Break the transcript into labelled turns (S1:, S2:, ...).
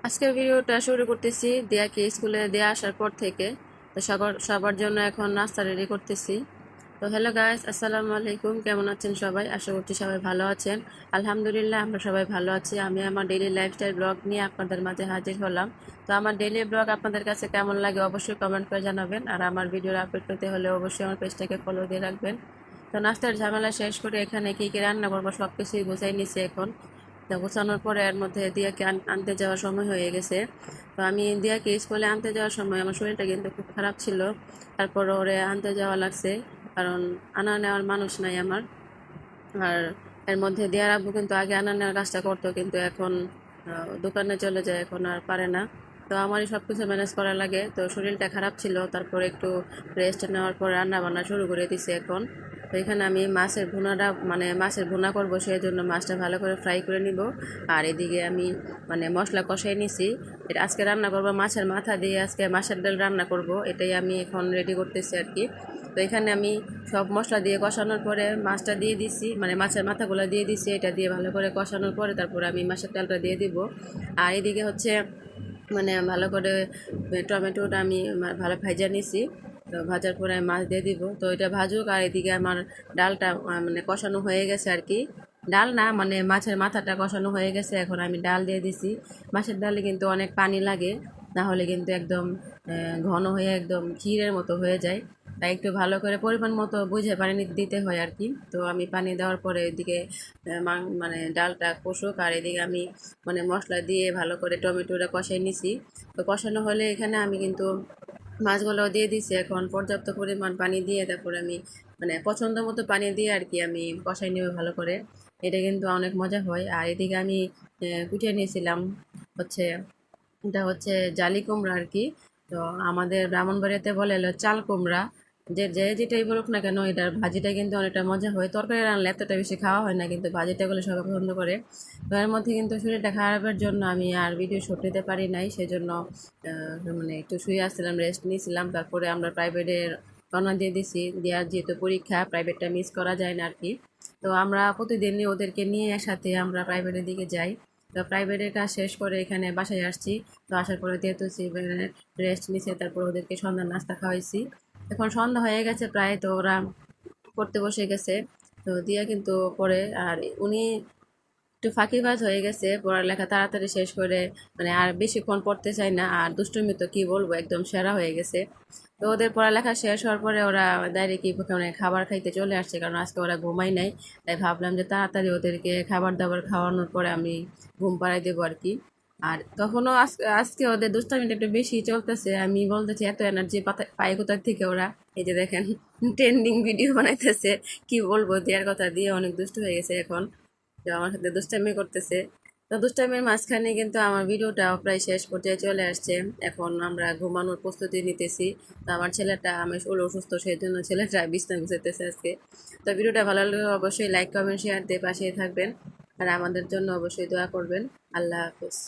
S1: আজকের ভিডিওটা শুরু করতেছি দিয়াকে স্কুলে দিয়ে আসার পর থেকে। তো সবার জন্য এখন নাস্তা রেডি করতেছি। তো হ্যালো গাইস, আসসালামু আলাইকুম। কেমন আছেন সবাই? আশা করছি সবাই ভালো আছেন। আলহামদুলিল্লাহ, আমরা সবাই ভালো আছি। আমি আমার ডেইলি লাইফস্টাইল ব্লগ নিয়ে আপনাদের মাঝে হাজির হলাম। তো আমার ডেইলি ব্লগ আপনাদের কাছে কেমন লাগে অবশ্যই কমেন্ট করে জানাবেন। আর আমার ভিডিওর আপলোড পেতে হলে অবশ্যই আমার পেজটাকে ফলো দিয়ে রাখবেন। তো নাস্তার ঝামেলা শেষ করে এখানে কী কী রান্না করবো সব কিছুই গুছাই নিছি এখন। তো গোছানোর পরে এর মধ্যে দিয়াকে আনতে যাওয়ার সময় হয়ে গেছে। তো আমি দিয়াকে স্কুলে আনতে যাওয়ার সময় আমার শরীরটা কিন্তু খুব খারাপ ছিল। তারপর ওরে আনতে যাওয়া লাগছে, কারণ আনা নেওয়ার মানুষ নাই আমার। আর এর মধ্যে দিয়ার আব্বু কিন্তু আগে আনা নেওয়ার কাজটা করতো, কিন্তু এখন দোকানে চলে যায়, এখন আর পারে না। তো আমারই সব কিছু ম্যানেজ করা লাগে। তো শরীরটা খারাপ ছিল, তারপর একটু রেস্ট নেওয়ার পর রান্না বান্না শুরু করে দিছি এখন। তো এখানে আমি মাছের ভুনা করবো, সেই জন্য মাছটা ভালো করে ফ্রাই করে নিব। আর এদিকে আমি মশলা কষাই নিছি। এটা আজকে রান্না করবো মাছের মাথা দিয়ে, আজকে মাছের ডাল রান্না করব, এটাই আমি এখন রেডি করতেছি আর কি। তো এখানে আমি সব মশলা দিয়ে কষানোর পরে মাছটা দিয়ে দিছি, মাছের মাথাগুলো দিয়ে দিছি। এটা দিয়ে ভালো করে কষানোর পরে তারপরে আমি মাছের ডালটা দিয়ে দিব। আর এদিকে হচ্ছে ভালো করে টমেটোটা আমি ভালো ভাজা নিছি। তো ভাজার পরে আমি মাছ দিয়ে দিব। তো এটা ভাজুক, আর এদিকে আমার ডালটা কষানো হয়ে গেছে আর কি। ডাল না, মাছের মাথাটা কষানো হয়ে গেছে, এখন আমি ডাল দিয়ে দিছি। মাছের ডালে কিন্তু অনেক পানি লাগে, না হলে কিন্তু একদম ঘন হয়ে একদম ক্ষীরের মতো হয়ে যায়। তাই একটু ভালো করে পরিমাণ মতো বুঝে পানি দিতে হয় আর কি। তো আমি পানি দেওয়ার পরে এদিকে ডালটা কষুক, আর এদিকে আমি মশলা দিয়ে ভালো করে টমেটোটা কষাই নিছি। তো কষানো হলে এখানে আমি কিন্তু মাছগুলো দিয়ে দিছি। এখন পর্যাপ্ত পরিমাণ পানি দিয়ে তারপরে আমি পছন্দ মতো পানি দিয়ে আর কি আমি কষাই নেব ভালো করে। এটা কিন্তু অনেক মজা হয়। আর এদিকে আমি কুটিয়ে নিয়েছিলাম হচ্ছে, এটা হচ্ছে জালি কুমড়া আর কি। তো আমাদের ব্রাহ্মণবাড়িয়াতে বলে হলো চাল কুমড়া। যে যে যেটাই বলুক না কেন, এটার ভাজিটা কিন্তু অনেকটা মজা হয়। তরকারি রান্নালে এতটা বেশি খাওয়া হয় না, কিন্তু ভাজিটা গুলো সবাই পছন্দ করে। তো এর মধ্যে কিন্তু শরীরটা খারাপের জন্য আমি আর ভিডিও শুট নিতে পারি নাই, সেজন্য একটু শুয়ে আসছিলাম, রেস্ট নিয়েছিলাম। তারপরে আমরা প্রাইভেটে রওনা দিয়ে দিছি। দেওয়ার যেহেতু পরীক্ষা, প্রাইভেটটা মিস করা যায় না আর কি। তো আমরা প্রতিদিনই ওদেরকে নিয়ে একসাথে আমরা প্রাইভেটের দিকে যাই। তো প্রাইভেটের কাজ শেষ করে এখানে বাসায় আসছি। তো আসার পরে যেহেতু রেস্ট নিছে, তারপর ওদেরকে সন্ধ্যার নাস্তা খাওয়াইছি। এখন সন্ধ্যা হয়ে গেছে প্রায়, তো ওরা পড়তে বসে গেছে। তো দিয়া কিন্তু পড়ে, আর উনি একটু ফাঁকিবাজ হয়ে গেছে, পড়ালেখা তাড়াতাড়ি শেষ করে আর বেশিক্ষণ পড়তে চায় না। আর দুষ্টুমি তো কি বলবো, একদম সেরা হয়ে গেছে। তো ওদের পড়ালেখা শেষ হওয়ার পরে ওরা ডাইরেক্ট খাবার খাইতে চলে আসছে, কারণ আজকে ওরা ঘুমাই নাই। তাই ভাবলাম যে তাড়াতাড়ি ওদেরকে খাবার দাবার খাওয়ানোর পরে আমি ঘুম পাড়াই দেবো আর কি। আর তখনও আজকে আজকে ওদের দুষ্টামিটা একটু বেশি চলতেছে। আমি বলতেছি এত এনার্জি পায় কোথার থেকে ওরা। এই যে দেখেন, ট্রেন্ডিং ভিডিও বানাইতেছে। কি বলবো, দেওয়ার কথা দিয়ে অনেক দুষ্ট হয়ে গেছে এখন। তো আমার সাথে দুষ্টামি করতেছে। তো দুষ্টামির মাঝখানে কিন্তু আমার ভিডিওটা প্রায় শেষ পর্যায়ে চলে আসছে। এখন আমরা ঘুমানোর প্রস্তুতি নিতেছি। তো আমার ছেলেটা, আমি অসুস্থ, সেই জন্য ছেলেটা বিছনা গুছাইতেছে আজকে। তো ভিডিওটা ভালো লাগলে অবশ্যই লাইক কমেন্ট শেয়ার দিয়ে পাশে থাকবেন। আর আমাদের জন্য অবশ্যই দোয়া করবেন। আল্লাহ হাফিজ।